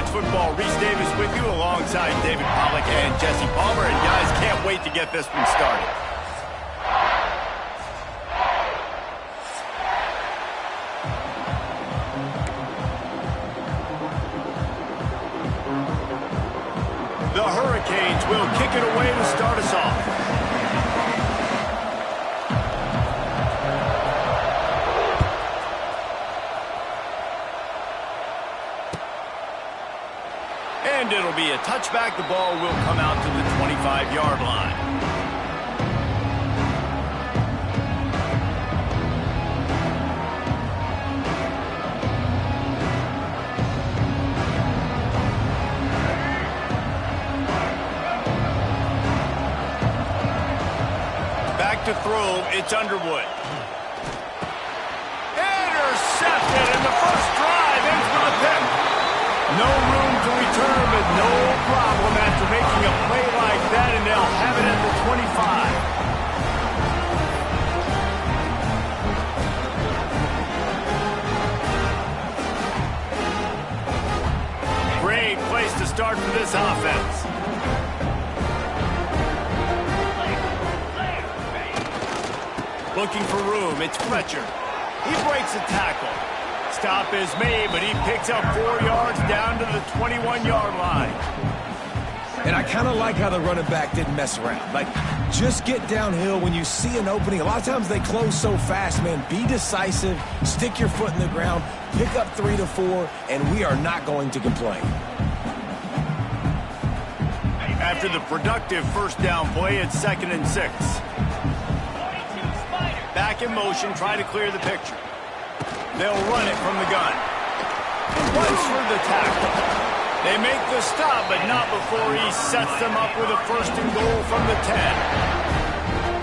Football. Reese Davis with you alongside David Pollack and Jesse Palmer. And guys, can't wait to get this one started. The Hurricanes will kick it away to start us off. And it'll be a touchback. The ball will come out to the 25-yard line. Back to throw, it's Underwood. Intercepted, and the first drive ends with a pick. No room to return, but no problem after making a play like that, and they'll have it at the 25. Great place to start for this offense. Looking for room, it's Fletcher. He breaks a tackle. Stop is made, but he picks up 4 yards down to the 21-yard line. And I kind of like how the running back didn't mess around. Like, just get downhill when you see an opening. A lot of times they close so fast, man. Be decisive, stick your foot in the ground, pick up 3 to 4, and we are not going to complain. After the productive first down play, it's 2nd and 6. Back in motion, try to clear the picture. They'll run it from the gun. Runs for the tackle. They make the stop, but not before he sets them up with a 1st and goal from the 10.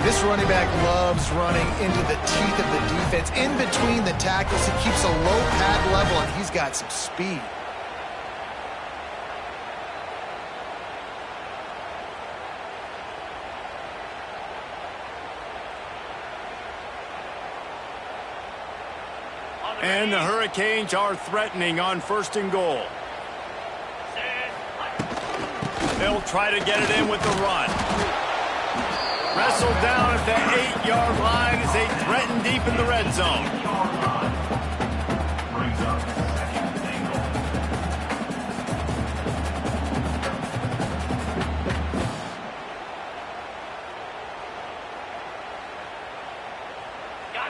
This running back loves running into the teeth of the defense, in between the tackles. He keeps a low pad level, and he's got some speed. And the Hurricanes are threatening on 1st and goal. They'll try to get it in with the run. Wrestled down at the 8-yard line as they threaten deep in the red zone.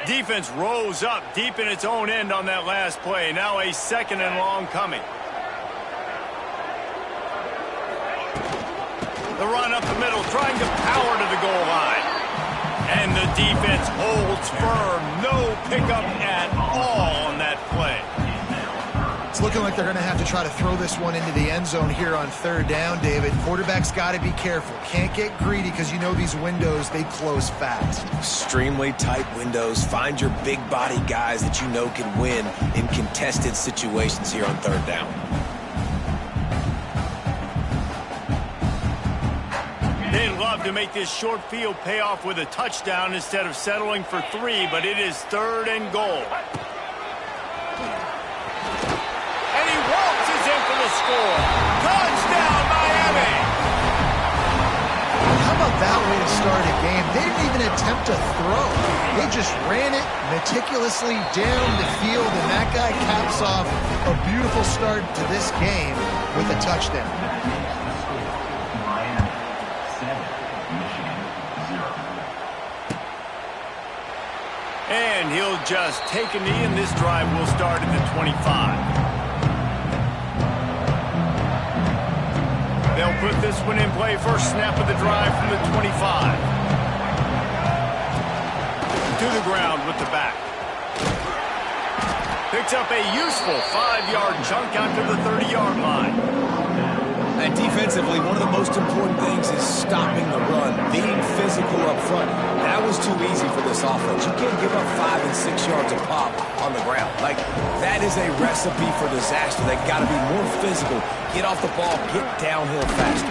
Defense rose up deep in its own end on that last play. Now a 2nd and long coming. The run up the middle, trying to power to the goal line. And the defense holds firm. No pickup at all on that play. It's looking like they're going to have to try to throw this one into the end zone here on 3rd down, David. Quarterback's got to be careful. Can't get greedy because you know these windows, they close fast. Extremely tight windows. Find your big body guys that you know can win in contested situations here on 3rd down. They'd love to make this short field pay off with a touchdown instead of settling for 3, but it is 3rd and goal. And he waltzes in for the score. Touchdown, Miami! How about that way to start a game? They didn't even attempt to throw. They just ran it meticulously down the field, and that guy caps off a beautiful start to this game with a touchdown. And he'll just take a knee, and this drive will start at the 25. They'll put this one in play. First snap of the drive from the 25. To the ground with the back. Picks up a useful 5-yard chunk out to the 30-yard line. And defensively, one of the most important things is stopping the run, being physical up front. That was too easy for this offense. You can't give up 5 and 6 yards a pop on the ground. Like, that is a recipe for disaster. They've got to be more physical, get off the ball, get downhill faster.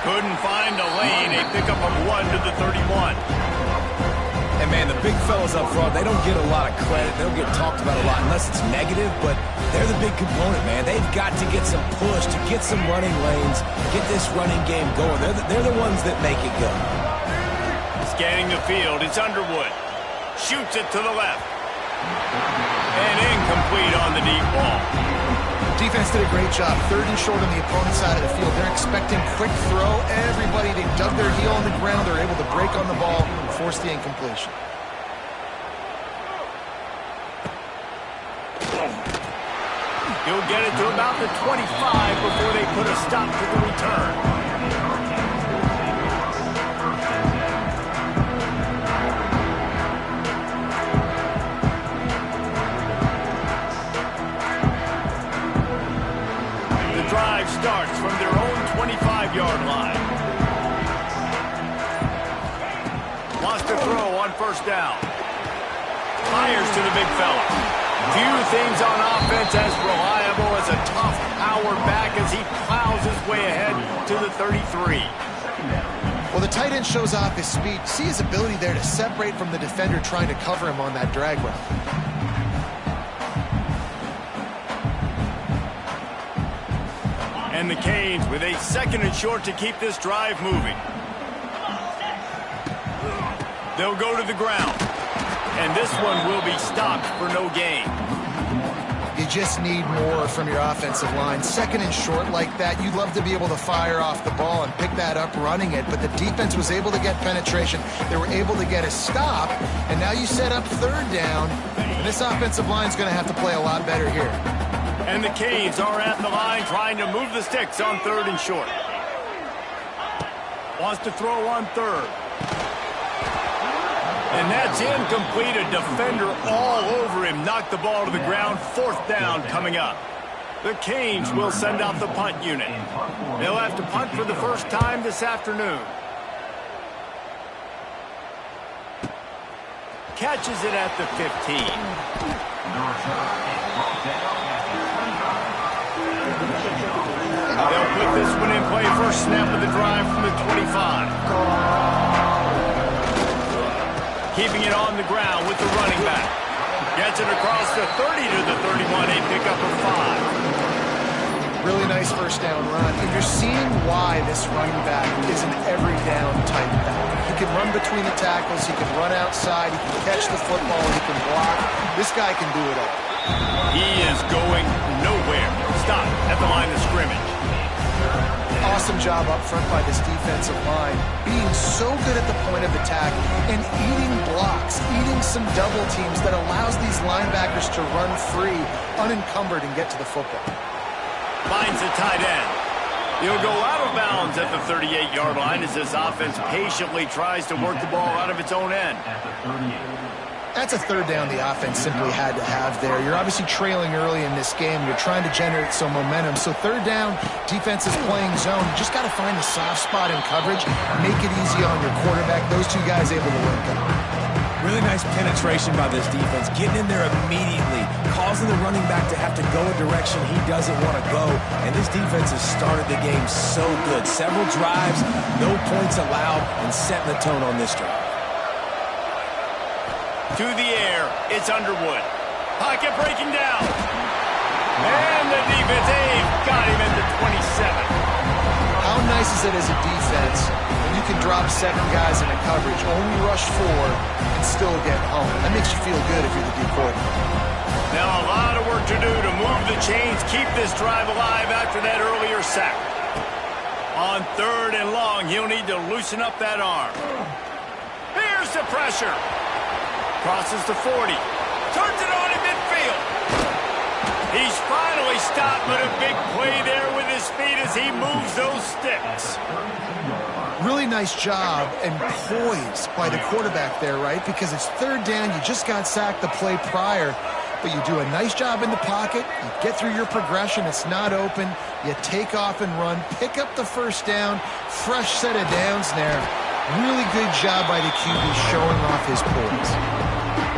Couldn't find a lane. A pickup of 1 to the 31. And Man, the big fellas up front, they don't get a lot of credit. They don't get talked about a lot unless it's negative, but they're the big component, man. They've got to get some push, to get some running lanes, get this running game going. They're the ones that make it go. Scanning the field, it's Underwood. Shoots it to the left. And incomplete on the deep ball. Defense did a great job. 3rd and short on the opponent's side of the field. They're expecting quick throw. Everybody, they dug their heel on the ground. They're able to break on the ball and force the incompletion. He'll get it to about the 25 before they put a stop to the return. Drive starts from their own 25-yard line. Wants to throw on 1st down. Fires to the big fella. Few things on offense as reliable as a tough power back as he plows his way ahead to the 33. Well, the tight end shows off his speed. See his ability there to separate from the defender trying to cover him on that drag route. And the Canes with a 2nd and short to keep this drive moving. They'll go to the ground. And this one will be stopped for no gain. You just need more from your offensive line. 2nd and short like that, you'd love to be able to fire off the ball and pick that up running it, but the defense was able to get penetration. They were able to get a stop, and now you set up 3rd down, and this offensive line's going to have to play a lot better here. And the Canes are at the line trying to move the sticks on 3rd and short. Wants to throw on 3rd. And that's incomplete. A defender all over him. Knocked the ball to the ground. 4th down coming up. The Canes will send out the punt unit. They'll have to punt for the first time this afternoon. Catches it at the 15. They'll put this one in play. First snap of the drive from the 25. Keeping it on the ground with the running back. Gets it across the 30 to the 31. A pickup of 5. Really nice 1st down run. And you're seeing why this running back is an every down type back. He can run between the tackles. He can run outside. He can catch the football. He can block. This guy can do it all. He is going nowhere. Stop at the line of scrimmage. Awesome job up front by this defensive line, being so good at the point of attack and eating blocks, eating some double teams that allows these linebackers to run free, unencumbered, and get to the football. Finds the tight end. He'll go out of bounds at the 38-yard line as this offense patiently tries to work the ball out of its own end. That's a 3rd down the offense simply had to have there. You're obviously trailing early in this game. You're trying to generate some momentum. So 3rd down, defense is playing zone. You just got to find the soft spot in coverage, make it easy on your quarterback. Those two guys able to link up. Really nice penetration by this defense, getting in there immediately, causing the running back to have to go a direction he doesn't want to go. And this defense has started the game so good. Several drives, no points allowed, and setting the tone on this drive. To the air, it's Underwood. Pocket breaking down. And the defense, got him at the 27. How nice is it as a defense when you can drop 7 guys in a coverage, only rush 4, and still get home? That makes you feel good if you're the D coordinator. Now a lot of work to do to move the chains, keep this drive alive after that earlier sack. On 3rd and long, he'll need to loosen up that arm. Here's the pressure. Crosses the 40. Turns it on in midfield. He's finally stopped, but a big play there with his feet as he moves those sticks. Really nice job and poise by the quarterback there, right? Because it's 3rd down. You just got sacked the play prior, but you do a nice job in the pocket. You get through your progression. It's not open. You take off and run. Pick up the 1st down. Fresh set of downs there. Really good job by the QB showing off his poise.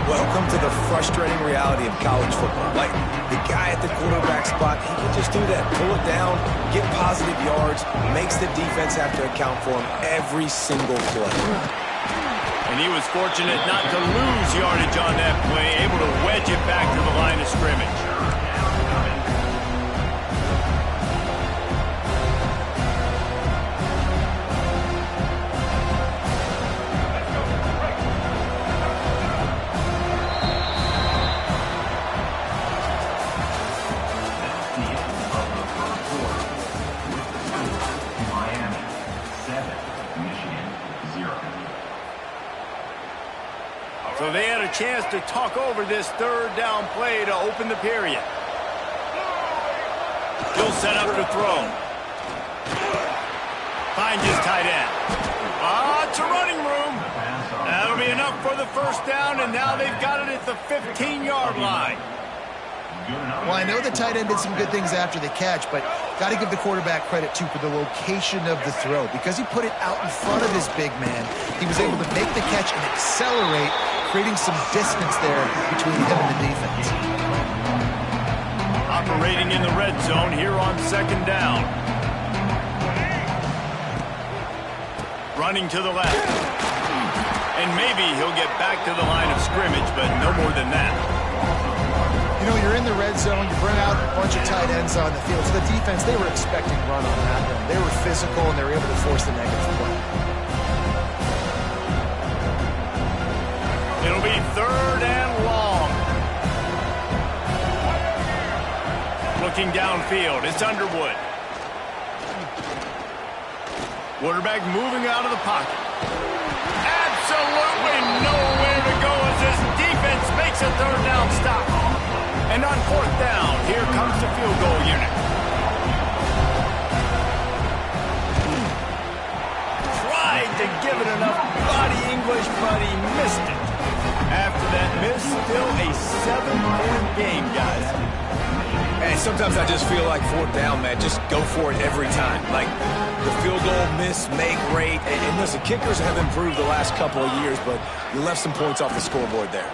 Welcome to the frustrating reality of college football. Like, the guy at the quarterback spot, he can just do that. Pull it down, get positive yards, makes the defense have to account for him every single play. And And he was fortunate not to lose yardage on that play, able to wedge it back to the line of scrimmage. So they had a chance to talk over this third down play to open the period. He'll set up to throw. Finds his tight end. It's a running room. That'll be enough for the first down, and now they've got it at the 15-yard line. Well, I know the tight end did some good things after the catch, but got to give the quarterback credit, too, for the location of the throw. Because he put it out in front of his big man, he was able to make the catch and accelerate, creating some distance there between him and the defense. Operating in the red zone here on second down. Running to the left. And maybe he'll get back to the line of scrimmage, but no more than that. You know, you're in the red zone, you bring out a bunch of tight ends on the field. So the defense, they were expecting run on that run. They were physical, and they were able to force the negative play. It'll be third and long. Looking downfield, it's Underwood. Quarterback moving out of the pocket. Absolutely nowhere to go as this defense makes a third down stop. And on fourth down, here comes the field goal unit. Tried to give it enough body English, but he missed it. After that miss, still a 7-point game, guys. And sometimes I just feel like fourth down, man, just go for it every time. Like the field goal, miss, make, rate. And listen, kickers have improved the last couple of years, but you left some points off the scoreboard there.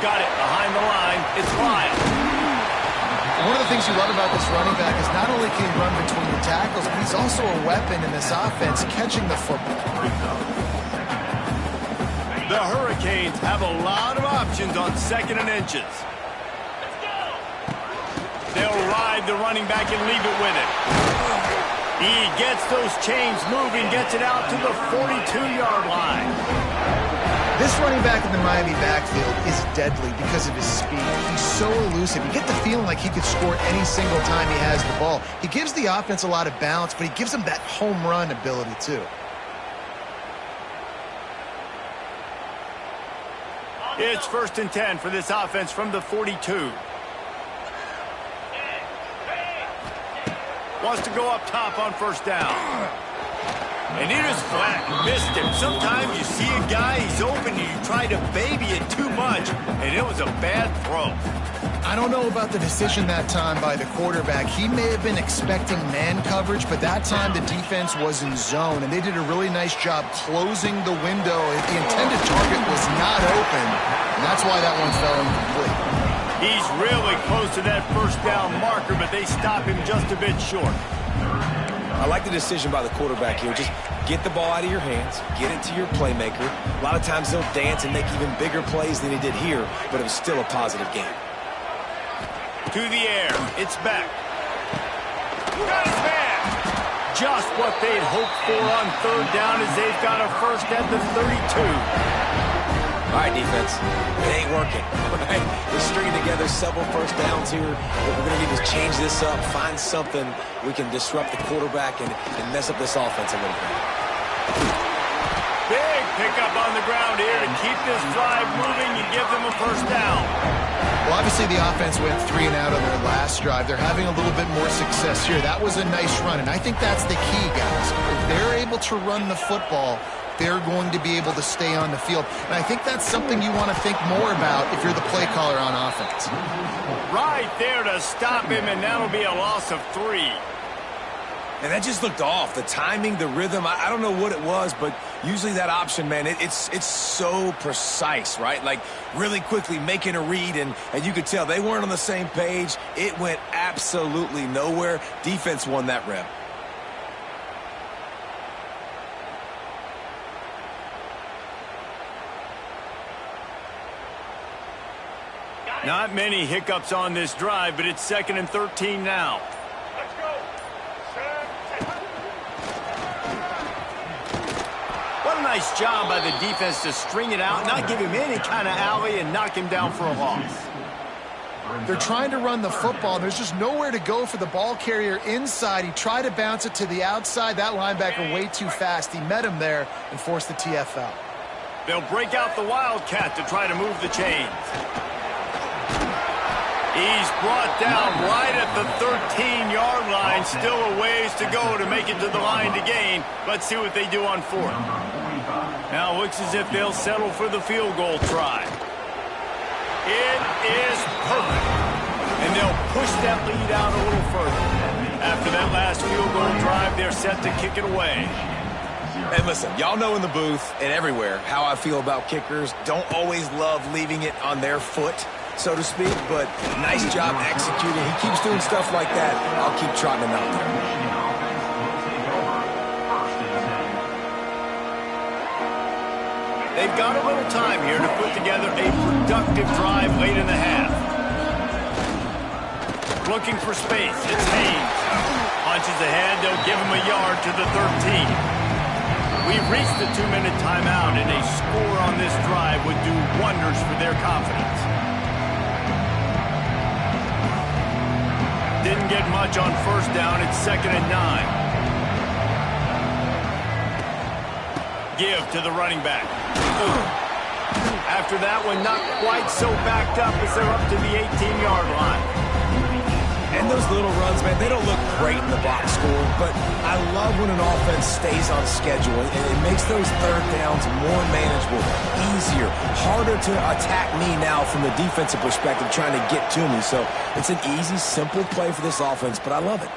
Got it behind the line. It's Lyle. One of the things you love about this running back is not only can he run between the tackles, but he's also a weapon in this offense, catching the football. The Hurricanes have a lot of options on second and inches. They'll ride the running back and leave it with him. He gets those chains moving, gets it out to the 42-yard line. This running back in the Miami backfield is deadly because of his speed. He's so elusive. You get the feeling like he could score any single time he has the ball. He gives the offense a lot of balance, but he gives them that home run ability, too. It's 1st and 10 for this offense from the 42. Wants to go up top on first down. And he just flat missed him. Sometimes you see a guy, he's open, and you try to baby it too much, and it was a bad throw. I don't know about the decision that time by the quarterback. He may have been expecting man coverage, but that time the defense was in zone, and they did a really nice job closing the window. The intended target was not open, and that's why that one fell incomplete. He's really close to that first down marker, but they stop him just a bit short. I like the decision by the quarterback here. Just get the ball out of your hands, get it to your playmaker. A lot of times they'll dance and make even bigger plays than he did here, but it was still a positive game. To the air, it's back. Got his man. Just what they'd hoped for on third down as they've got a first at the 32. All right, defense, it ain't working. Right? We're stringing together several first downs here. What we're going to need is change this up, find something we can disrupt the quarterback and mess up this offense a little bit. Big pickup on the ground here to keep this drive moving and give them a first down. Well, obviously the offense went 3 and out on their last drive. They're having a little bit more success here. That was a nice run, and I think that's the key, guys. If they're able to run the football, they're going to be able to stay on the field. And I think that's something you want to think more about if you're the play caller on offense. Right there to stop him, and that'll be a loss of 3. And that just looked off. The timing, the rhythm, I don't know what it was, but usually that option, man, it's so precise, right? Like really quickly making a read, and you could tell they weren't on the same page. It went absolutely nowhere. Defense won that rep. Not many hiccups on this drive, but it's 2nd and 13 now. What a nice job by the defense to string it out, not give him any kind of alley, and knock him down for a loss. They're trying to run the football. There's just nowhere to go for the ball carrier inside. He tried to bounce it to the outside. That linebacker way too fast. He met him there and forced the TFL. They'll break out the Wildcat to try to move the chains. He's brought down right at the 13-yard line. Still a ways to go to make it to the line to gain. Let's see what they do on 4th. Now it looks as if they'll settle for the field goal try. It is perfect. And they'll push that lead out a little further. After that last field goal drive, they're set to kick it away. And listen, y'all know in the booth and everywhere how I feel about kickers. Don't always love leaving it on their foot, so to speak, but nice job executing. He keeps doing stuff like that. I'll keep trotting him out there. They've got a little time here to put together a productive drive late in the half. Looking for space. It's Haynes. Punches ahead. They'll give him a yard to the 13. We've reached the 2-minute timeout, and a score on this drive would do wonders for their confidence. Didn't get much on 1st down. It's 2nd and 9. Give to the running back. After that one, not quite so backed up as they're up to the 18-yard line. And those little runs, man, they don't look great in the box score, but I love when an offense stays on schedule, and it makes those 3rd downs more manageable, easier, harder to attack me now from the defensive perspective trying to get to me. So it's an easy, simple play for this offense, but I love it.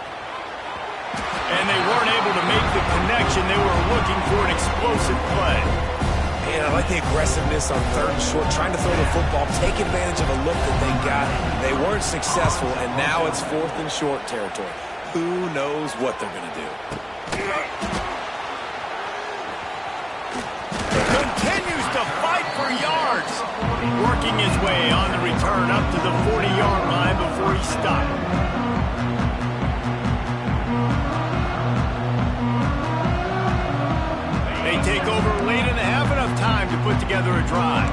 And they weren't able to make the connection. They were looking for an explosive play. Man, I like the aggressiveness on 3rd and short, trying to throw the football, take advantage of a look that they got. They weren't successful, and now it's 4th and short territory. Who knows what they're going to do? Continues to fight for yards. Working his way on the return up to the 40-yard line before he stopped. They take over late in the half, enough time to put together a drive.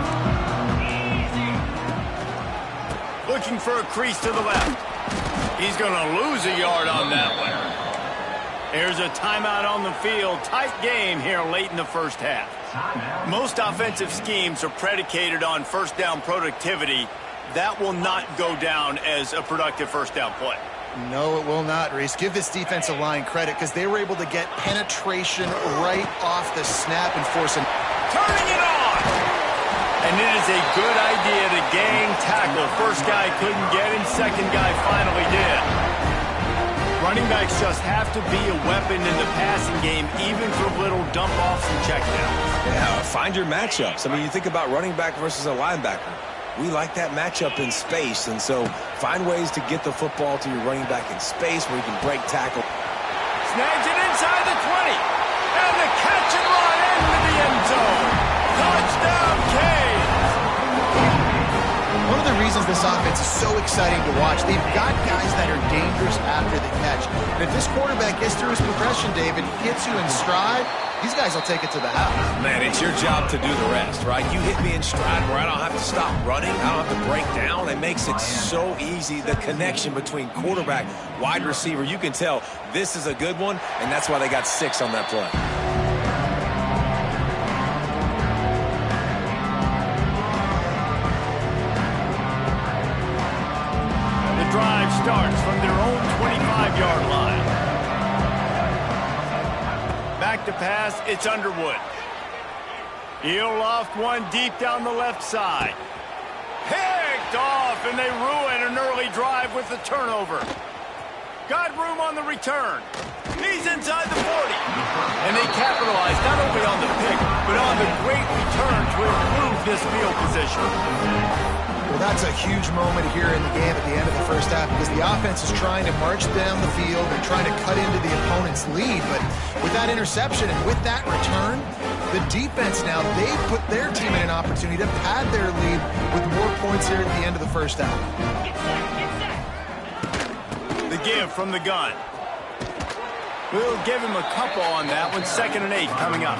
Looking for a crease to the left. He's going to lose a yard on that one. There's a timeout on the field. Tight game here late in the 1st half. Most offensive schemes are predicated on 1st down productivity. That will not go down as a productive 1st down play. No, it will not, Reese. Give this defensive line credit because they were able to get penetration right off the snap and force him. Turning it on! And it is a good idea to gang tackle. First guy couldn't get him, second guy finally did. Running backs just have to be a weapon in the passing game, even for little dump-offs and checkdowns. Yeah, find your matchups. I mean, you think about running back versus a linebacker. We like that matchup in space, and so find ways to get the football to your running back in space where you can break tackle. Snags it inside the 20, and the catch and run into the end zone. Touchdown, Canes! One of the reasons this offense is so exciting to watch, they've got guys that are dangerous after the catch. And if this quarterback gets through his progression, David, hits you in stride, these guys will take it to the house. Man, it's your job to do the rest, right? You hit me in stride where I don't have to stop running. I don't have to break down. It makes it so easy, the connection between quarterback, wide receiver. You can tell this is a good one, and that's why they got 6 on that play. The drive starts from their own 25-yard line. Back to pass, it's Underwood. He'll loft one deep down the left side. Picked off, and they ruin an early drive with the turnover. Got room on the return. He's inside the 40. And they capitalize not only on the pick, but on the great return to improve this field position. Well, that's a huge moment here in the game at the end of the 1st half because the offense is trying to march down the field and trying to cut into the opponent's lead. But with that interception and with that return, the defense now, they put their team in an opportunity to pad their lead with more points here at the end of the first half. The give from the gun. We'll give him a couple on that one. 2nd and 8 coming up.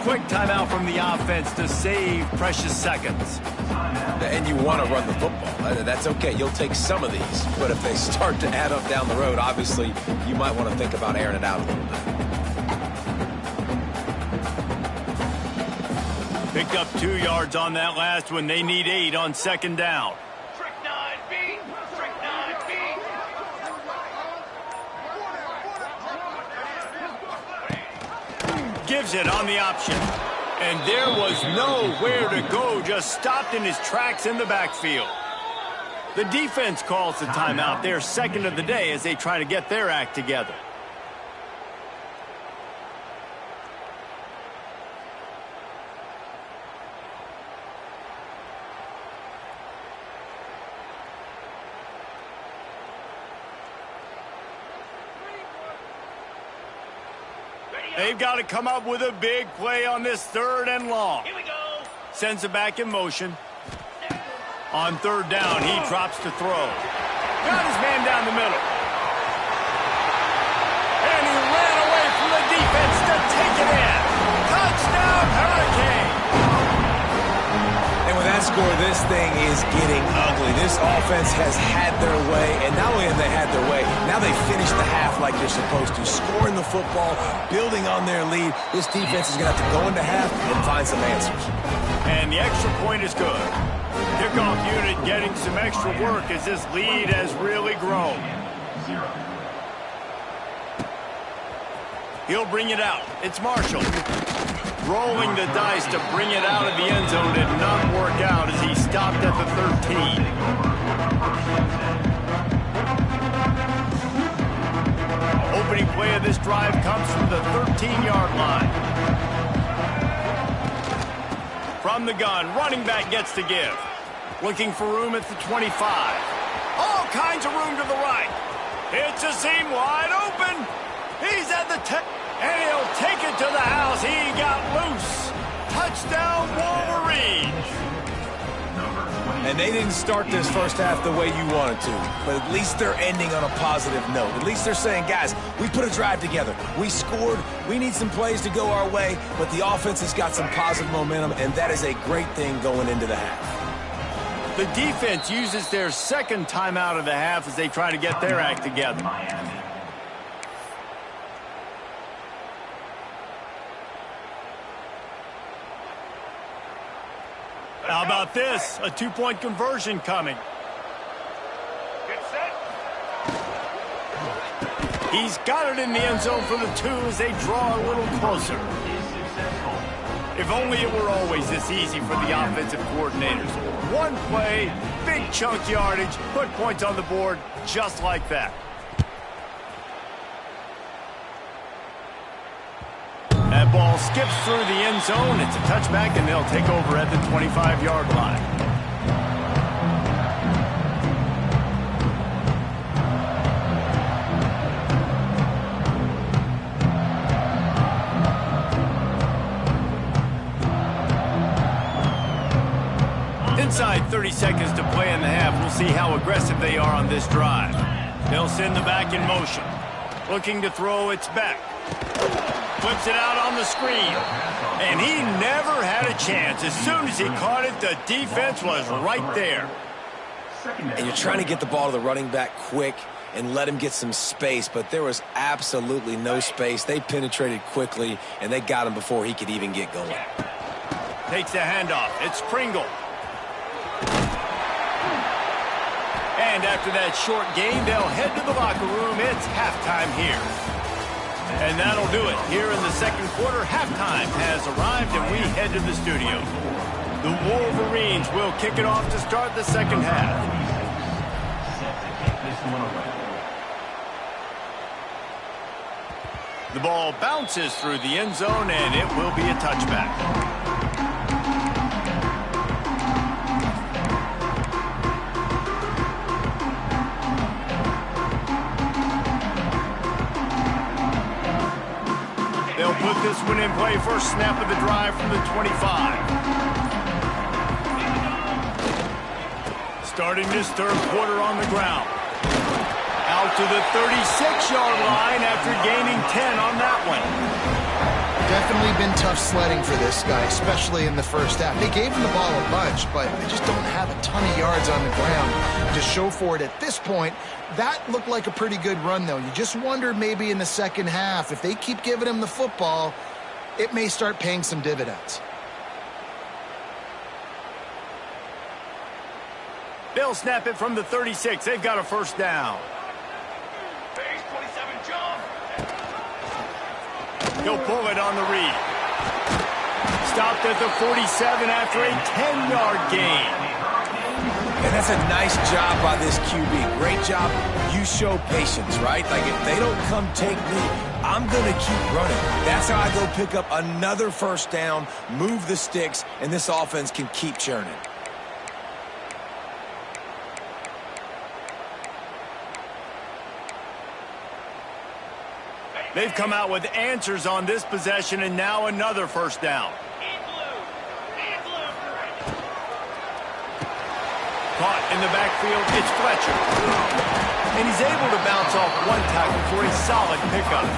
Quick timeout from the offense to save precious seconds. And you want to run the football. That's okay. You'll take some of these. But if they start to add up down the road, obviously, you might want to think about airing it out a little bit. Picked up 2 yards on that last one. They need 8 on 2nd down. Gives it on the option. And there was nowhere to go, just stopped in his tracks in the backfield. The defense calls the timeout, their 2nd of the day, as they try to get their act together. They've got to come up with a big play on this 3rd and long. Here we go. Sends it back in motion. On 3rd down, he drops to throw. Got his man down the middle. And he ran away from the defense to take it in. Touchdown, Hurricane. And with that score, this thing is getting ugly. This offense has had their way, and not only have they had their way, now they finish the half like they're supposed to, scoring the football, building on their lead. This defense is going to have to go into half and find some answers. And the extra point is good. Kickoff unit getting some extra work as this lead has really grown. He'll bring it out. It's Marshall. Rolling the dice to bring it out of the end zone did not work out as he stopped at the 13. Opening play of this drive comes from the 13-yard line. From the gun, running back gets to give. Looking for room at the 25. All kinds of room to the right. It's a seam wide open. He's at the 10. And he'll take it to the house. He got loose. Touchdown, Wolverines. And they didn't start this first half the way you wanted to, but at least they're ending on a positive note. At least they're saying, guys, we put a drive together. We scored. We need some plays to go our way, but the offense has got some positive momentum, and that is a great thing going into the half. The defense uses their 2nd timeout of the half as they try to get their act together. How about this? A 2-point conversion coming. Get set. He's got it in the end zone for the 2 as they draw a little closer. If only it were always this easy for the offensive coordinators. One play, big chunk yardage, put points on the board just like that. That ball skips through the end zone. It's a touchback, and they'll take over at the 25-yard line. Inside 30 seconds to play in the half. We'll see how aggressive they are on this drive. They'll send the back in motion. Looking to throw, it's back. Flips it out on the screen. And he never had a chance. As soon as he caught it, the defense was right there. And you're trying to get the ball to the running back quick and let him get some space, but there was absolutely no space. They penetrated quickly, and they got him before he could even get going. Takes the handoff. It's Pringle. And after that short game, they'll head to the locker room. It's halftime here. And that'll do it. Here in the 2nd quarter, halftime has arrived, and we head to the studio. The Wolverines will kick it off to start the 2nd half. The ball bounces through the end zone, and it will be a touchback. They'll put this one in play. First snap of the drive from the 25. Starting this third quarter on the ground. Out to the 36-yard line after gaining 10 on that one. Definitely been tough sledding for this guy, especially in the first half. They gave him the ball a bunch, but they just don't have a ton of yards on the ground to show for it at this point. That looked like a pretty good run, though. You just wonder maybe in the second half, if they keep giving him the football, it may start paying some dividends. They'll snap it from the 36. They've got a first down. He'll pull it on the read. Stopped at the 47 after a 10-yard gain. And that's a nice job by this QB. Great job. You show patience, right? Like, if they don't come take me, I'm going to keep running. That's how I go pick up another first down, move the sticks, and this offense can keep churning. They've come out with answers on this possession, and now another first down. Caught in the backfield, it's Fletcher. And he's able to bounce off one tackle for a solid pickup.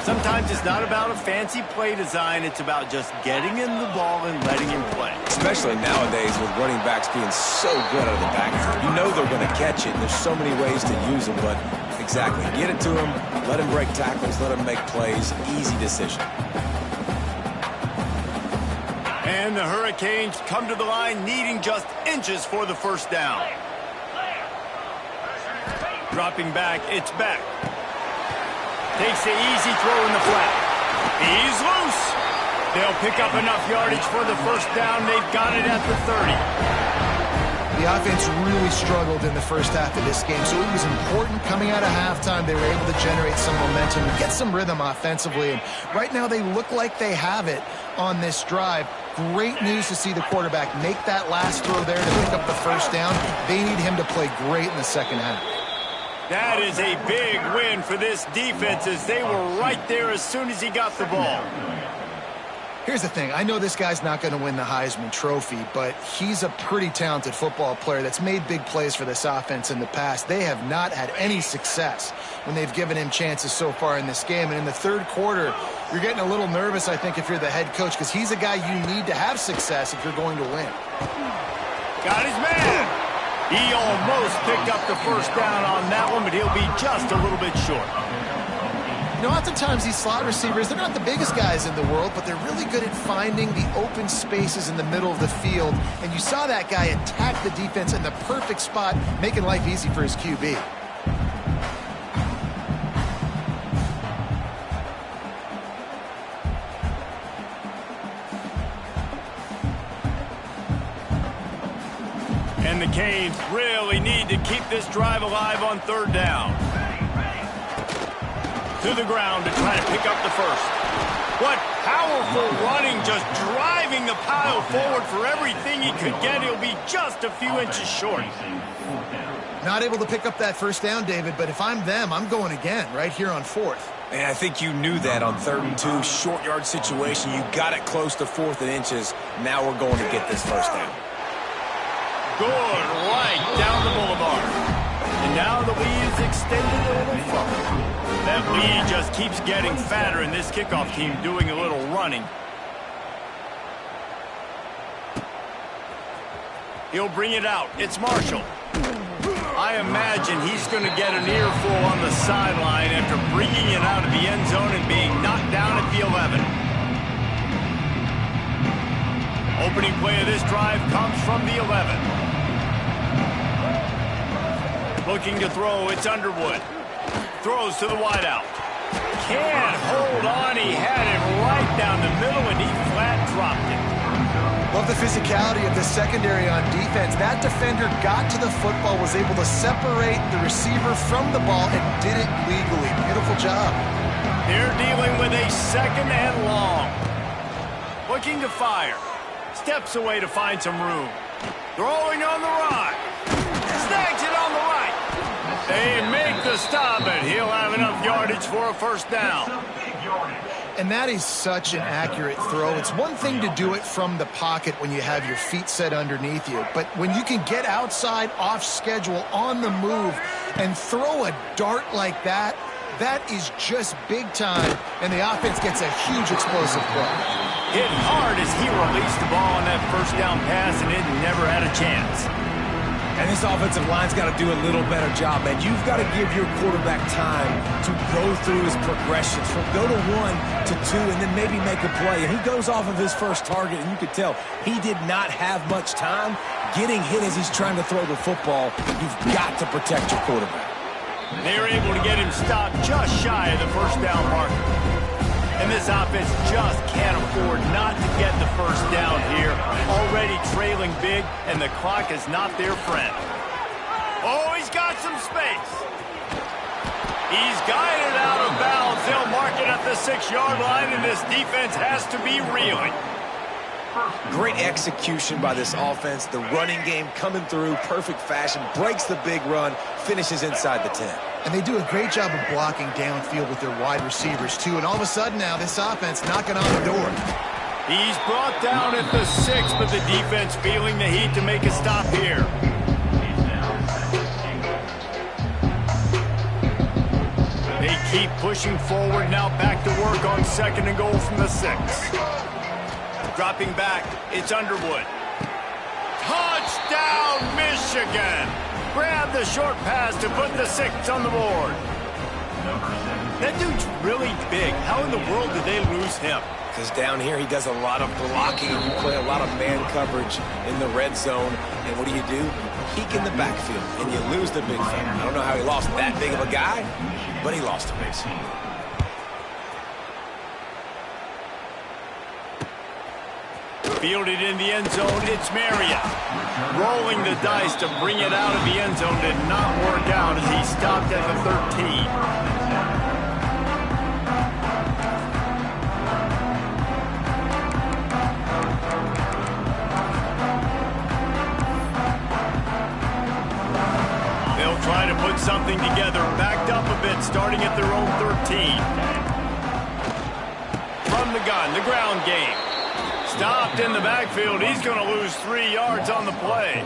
Sometimes it's not about a fancy play design, it's about just getting him the ball and letting him play. Especially nowadays with running backs being so good out of the backfield. You know they're going to catch it. There's so many ways to use them, but exactly. Get it to him, let him break tackles, let him make plays. Easy decision. And the Hurricanes come to the line needing just inches for the first down. Dropping back, it's Beck. Takes the easy throw in the flat. He's loose. They'll pick up enough yardage for the first down. They've got it at the 30. The offense really struggled in the first half of this game, so it was important coming out of halftime. They were able to generate some momentum and get some rhythm offensively. And right now they look like they have it on this drive. Great news to see the quarterback make that last throw there to pick up the first down. They need him to play great in the second half. That is a big win for this defense as they were right there as soon as he got the ball. Here's the thing. I know this guy's not going to win the Heisman Trophy, but he's a pretty talented football player that's made big plays for this offense in the past. They have not had any success when they've given him chances so far in this game. And in the third quarter, you're getting a little nervous, I think, if you're the head coach, because he's a guy you need to have success if you're going to win. Got his man. He almost picked up the first down on that one, but he'll be just a little bit short. You know, oftentimes these slot receivers, they're not the biggest guys in the world, but they're really good at finding the open spaces in the middle of the field. And you saw that guy attack the defense in the perfect spot, making life easy for his QB. And the Canes really need to keep this drive alive on third down. To the ground to try to pick up the first. What powerful running, just driving the pile forward for everything he could get. He'll be just a few inches short. Not able to pick up that first down, David, but if I'm them, I'm going again right here on fourth. And I think you knew that on 3rd and 2, short yard situation. You got it close to 4th and inches. Now we're going to get this first down. Good, right down the boulevard. And now the lead is extended a little further. That lead just keeps getting fatter, and this kickoff team doing a little running. He'll bring it out. It's Marshall. I imagine he's going to get an earful on the sideline after bringing it out of the end zone and being knocked down at the 11. Opening play of this drive comes from the 11. Looking to throw, it's Underwood. Throws to the wideout. Can't hold on. He had it right down the middle, and he flat dropped it. Love the physicality of the secondary on defense. That defender got to the football, was able to separate the receiver from the ball, and did it legally. Beautiful job. They're dealing with a second and long. Looking to fire. Steps away to find some room. Throwing on the right. Snags it on the right. They make the stop, and he'll have enough yardage for a first down. And that is such an accurate throw. It's one thing to do it from the pocket when you have your feet set underneath you, but when you can get outside, off schedule, on the move, and throw a dart like that, that is just big time, and the offense gets a huge explosive play. Hit hard as he released the ball on that first down pass, and it never had a chance. And this offensive line's got to do a little better job, man. You've got to give your quarterback time to go through his progressions from go to 1 to 2 and then maybe make a play. And he goes off of his first target, and you could tell he did not have much time getting hit as he's trying to throw the football. You've got to protect your quarterback. They were able to get him stopped just shy of the first down marker. And this offense just can't afford not to get the first down here. Already trailing big, and the clock is not their friend. Oh, he's got some space. He's guided out of bounds. They'll mark it at the 6-yard line, and this defense has to be reeling. Great execution by this offense. The running game coming through, perfect fashion, breaks the big run, finishes inside the 10. And they do a great job of blocking downfield with their wide receivers, too. And all of a sudden now, this offense knocking on the door. He's brought down at the 6, but the defense feeling the heat to make a stop here. They keep pushing forward, now back to work on 2nd and goal from the 6. Dropping back, it's Underwood. Touchdown, Michigan! Grab the short pass to put the 6 on the board. That dude's really big. How in the world did they lose him? Because down here he does a lot of blocking. You play a lot of man coverage in the red zone. And what do? Peek in the backfield, and you lose the big fella. I don't know how he lost that big of a guy, but he lost a base. Fielded in the end zone, it's Marriott. Rolling the dice to bring it out of the end zone did not work out as he stopped at the 13. They'll try to put something together, backed up a bit, starting at their own 13. From the gun, the ground game. Stopped in the backfield. He's going to lose 3 yards on the play.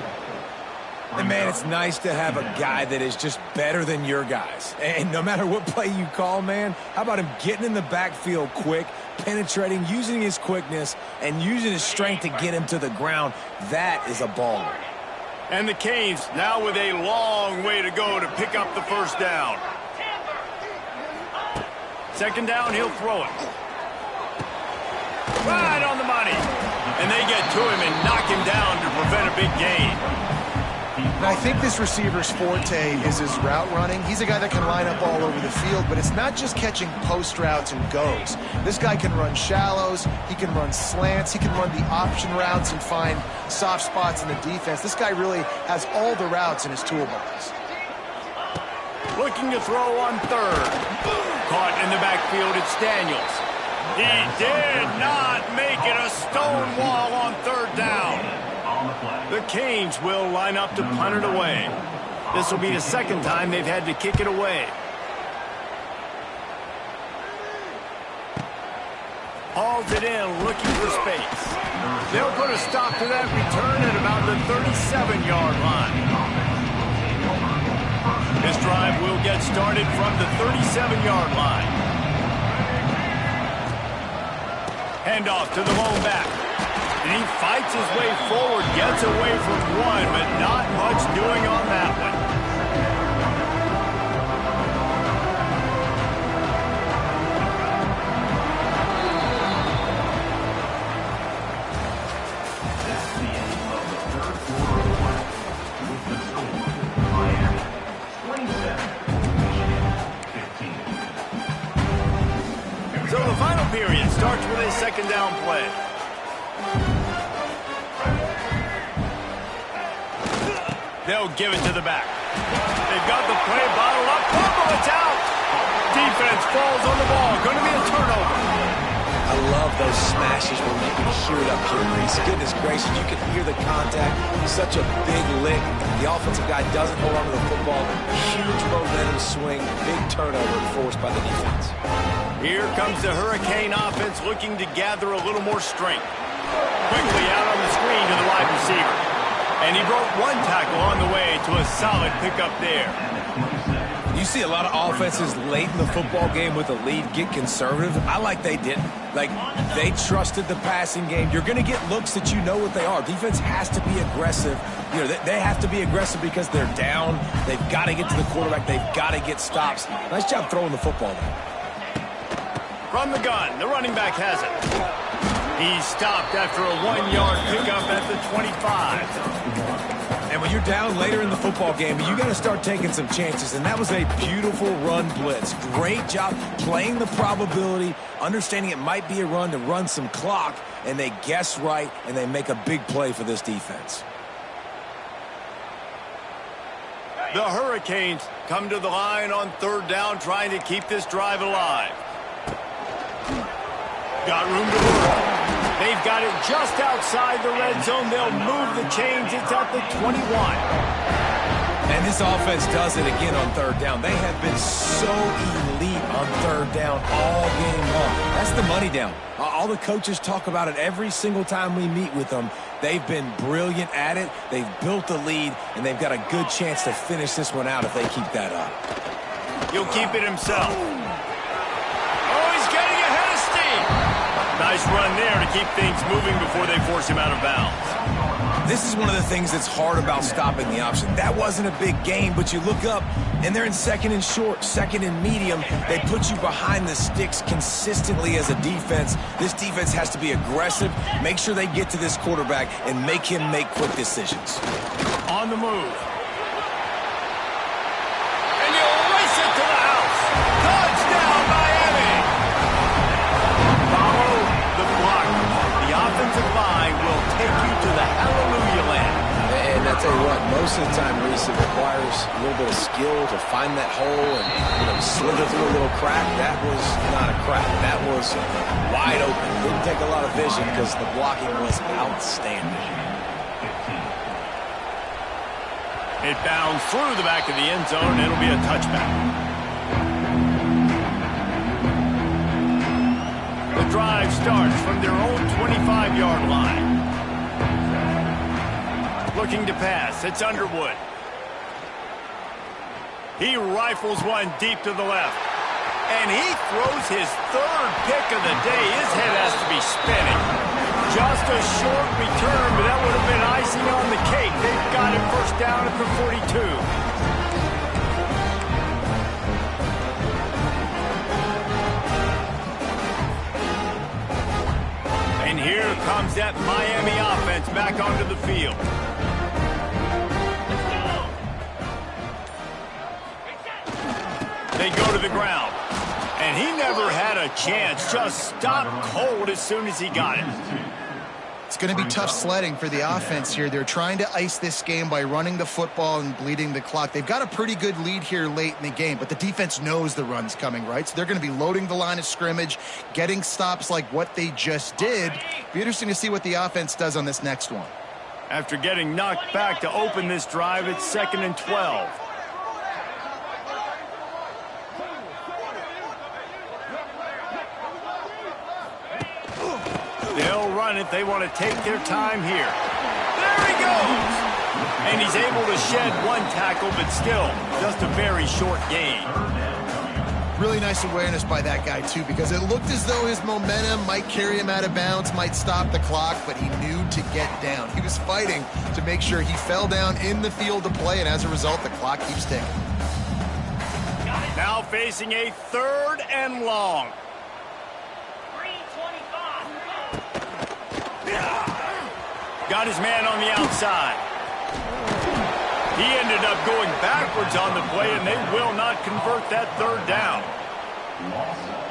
And, man, it's nice to have a guy that is just better than your guys. And no matter what play you call, man, how about him getting in the backfield quick, penetrating, using his quickness, and using his strength to get him to the ground? That is a baller. And the Canes now with a long way to go to pick up the first down. 2nd down, he'll throw it. Right on the money. And they get to him and knock him down to prevent a big gain. And I think this receiver's forte is his route running. He's a guy that can line up all over the field, but it's not just catching post routes and goes. This guy can run shallows, he can run slants, he can run the option routes and find soft spots in the defense. This guy really has all the routes in his toolbox. Looking to throw on 3rd. Caught in the backfield, it's Daniels. He did not make it a stone wall on 3rd down. The Canes will line up to punt it away. This will be the 2nd time they've had to kick it away. Hauls it in, looking for space. They'll put a stop to that return at about the 37-yard line. This drive will get started from the 37-yard line. Handoff to the lone back. And he fights his way forward, gets away from one, but not much doing on that one. So the final period starts with a 2nd down play. They'll give it to the back. They've got the play bottled up. Fumble, it's out. Defense falls on the ball. Going to be a turnover. I love those smashes where you can hear it up here, Reese. Goodness gracious, you can hear the contact. Such a big lick. The offensive guy doesn't hold on to the football. Huge momentum swing. Big turnover forced by the defense. Here comes the Hurricane offense looking to gather a little more strength. Quickly out on the screen to the wide receiver. And he broke one tackle on the way to a solid pickup there. You see a lot of offenses late in the football game with a lead get conservative. I like they didn't. Like, they trusted the passing game. You're going to get looks that you know what they are. Defense has to be aggressive. You know, they have to be aggressive because they're down. They've got to get to the quarterback. They've got to get stops. Nice job throwing the football there. From the gun, the running back has it. He's stopped after a 1-yard pickup at the 25. And when you're down later in the football game, you got to start taking some chances. And that was a beautiful run blitz. Great job playing the probability, understanding it might be a run to run some clock, and they guess right, and they make a big play for this defense. The Hurricanes come to the line on 3rd down, trying to keep this drive alive. Got room to work. They've got it just outside the red zone. They'll move the chains. It's at the 21. And this offense does it again on 3rd down. They have been so elite on 3rd down all game long. That's the money down. All the coaches talk about it every single time we meet with them. They've been brilliant at it. They've built the lead, and they've got a good chance to finish this one out if they keep that up. He'll keep it himself. Oh, he's getting ahead of steam. Nice run there to keep things moving before they force him out of bounds. This is one of the things that's hard about stopping the option. That wasn't a big gain, but you look up, and they're in 2nd and short, 2nd and medium. They put you behind the sticks consistently as a defense. This defense has to be aggressive, make sure they get to this quarterback, and make him make quick decisions. On the move. And you'll race it to the house. Touchdown, Miami. Follow the block. The offensive line will take you to the hallelujah land. And I tell you what, most of the time, Reese, it requires a little bit of skill to find that hole and slither through a little crack. That was not a crack. That was wide open. Didn't take a lot of vision because the blocking was outstanding. It bounds through the back of the end zone, and it'll be a touchback. The drive starts from their own 25-yard line. Looking to pass. It's Underwood. He rifles one deep to the left. And he throws his 3rd pick of the day. His head has to be spinning. Just a short return, but that would have been icing on the cake. They've got it 1st down at the 42. And here comes that Miami offense back onto the field. They go to the ground. And he never had a chance. Just stopped cold as soon as he got it. It's going to be tough sledding for the offense here. They're trying to ice this game by running the football and bleeding the clock. They've got a pretty good lead here late in the game, but the defense knows the run's coming, right? So they're going to be loading the line of scrimmage, getting stops like what they just did. Be interesting to see what the offense does on this next one. After getting knocked back to open this drive, it's 2nd and 12. They'll run it. They want to take their time here. There he goes! And he's able to shed one tackle, but still just a very short gain. Really nice awareness by that guy, too, because it looked as though his momentum might carry him out of bounds, might stop the clock, but he knew to get down. He was fighting to make sure he fell down in the field to play, and as a result, the clock keeps ticking. Now facing a 3rd and long. Got his man on the outside. He ended up going backwards on the play, and they will not convert that 3rd down.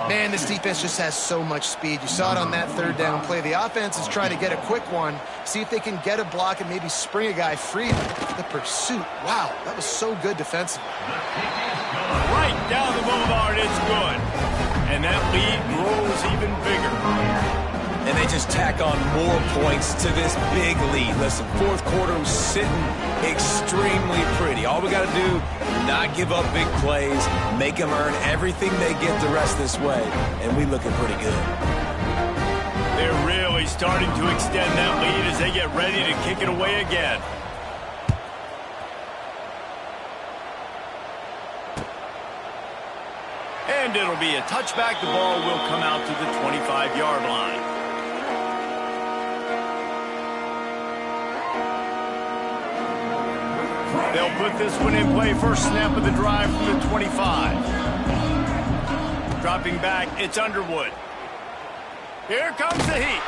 Man, this defense just has so much speed. You saw it on that 3rd down play. The offense is trying to get a quick one, see if they can get a block and maybe spring a guy free. The pursuit, wow, that was so good defensively. Right down the boulevard, it's good. And that lead grows even bigger. And and they just tack on more points to this big lead. Listen, fourth quarter was sitting extremely pretty. All we got to do, not give up big plays, make them earn everything they get the rest this way, and we looking pretty good. They're really starting to extend that lead as they get ready to kick it away again. And it'll be a touchback. The ball will come out to the 25-yard line. They'll put this one in play. First snap of the drive from the 25. Dropping back, it's Underwood. Here comes the Heat.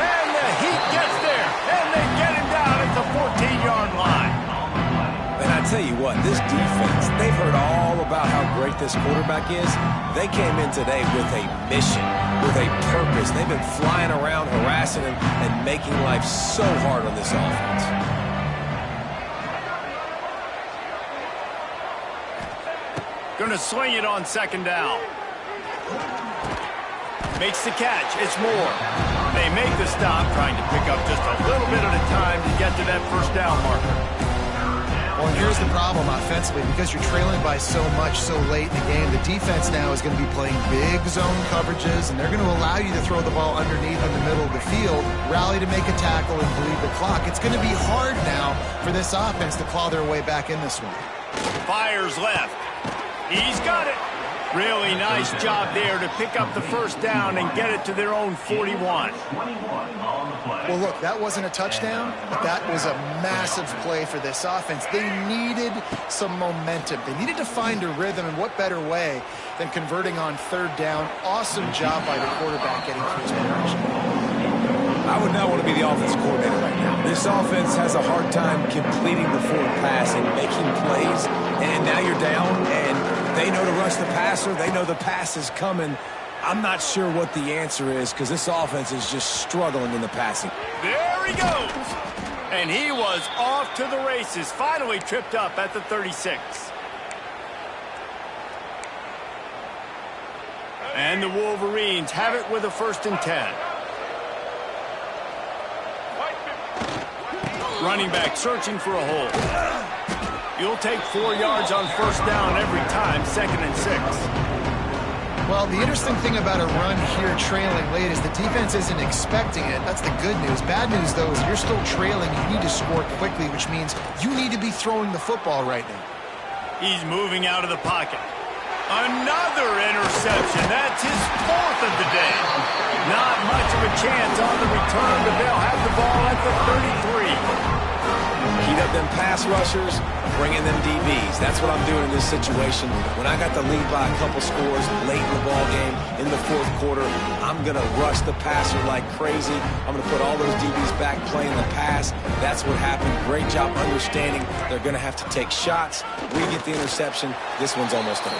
And the Heat gets there. And they get him down at the 14-yard line. And I tell you what, this defense, they've heard all about how great this quarterback is. They came in today with a mission, with a purpose. They've been flying around, harassing him, and making life so hard on this offense. Going to swing it on second down. Makes the catch. It's Moore. They make the stop, trying to pick up just a little bit at a time to get to that first down marker. Well, and here's the problem offensively. Because you're trailing by so much so late in the game, the defense now is going to be playing big zone coverages, and they're going to allow you to throw the ball underneath in the middle of the field, rally to make a tackle, and bleed the clock. It's going to be hard now for this offense to claw their way back in this one. Fires left. He's got it. Really nice job there to pick up the first down and get it to their own 41. Well, look, that wasn't a touchdown, but that was a massive play for this offense. They needed some momentum. They needed to find a rhythm, and what better way than converting on third down. Awesome job by the quarterback getting through his progression. I would not want to be the offense coordinator right now. This offense has a hard time completing the forward pass and making plays, and now you're down, and they know to rush the passer. They know the pass is coming. I'm not sure what the answer is because this offense is just struggling in the passing. There he goes. And he was off to the races. Finally tripped up at the 36. And the Wolverines have it with a 1st and 10. Running back searching for a hole. You'll take 4 yards on first down every time, 2nd and 6. Well, the interesting thing about a run here trailing late is the defense isn't expecting it. That's the good news. Bad news, though, is you're still trailing. You need to score quickly, which means you need to be throwing the football right now. He's moving out of the pocket. Another interception. That's his 4th of the day. Not much of a chance on the return, but they'll have the ball at the 33. Heat up them pass rushers, bring in them DBs. That's what I'm doing in this situation. When I got the lead by a couple scores late in the ball game, in the fourth quarter, I'm going to rush the passer like crazy. I'm going to put all those DBs back playing the pass. That's what happened. Great job understanding they're going to have to take shots. We get the interception. This one's almost over.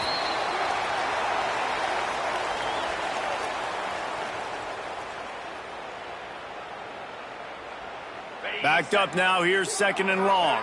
Backed up now. Here's 2nd and long.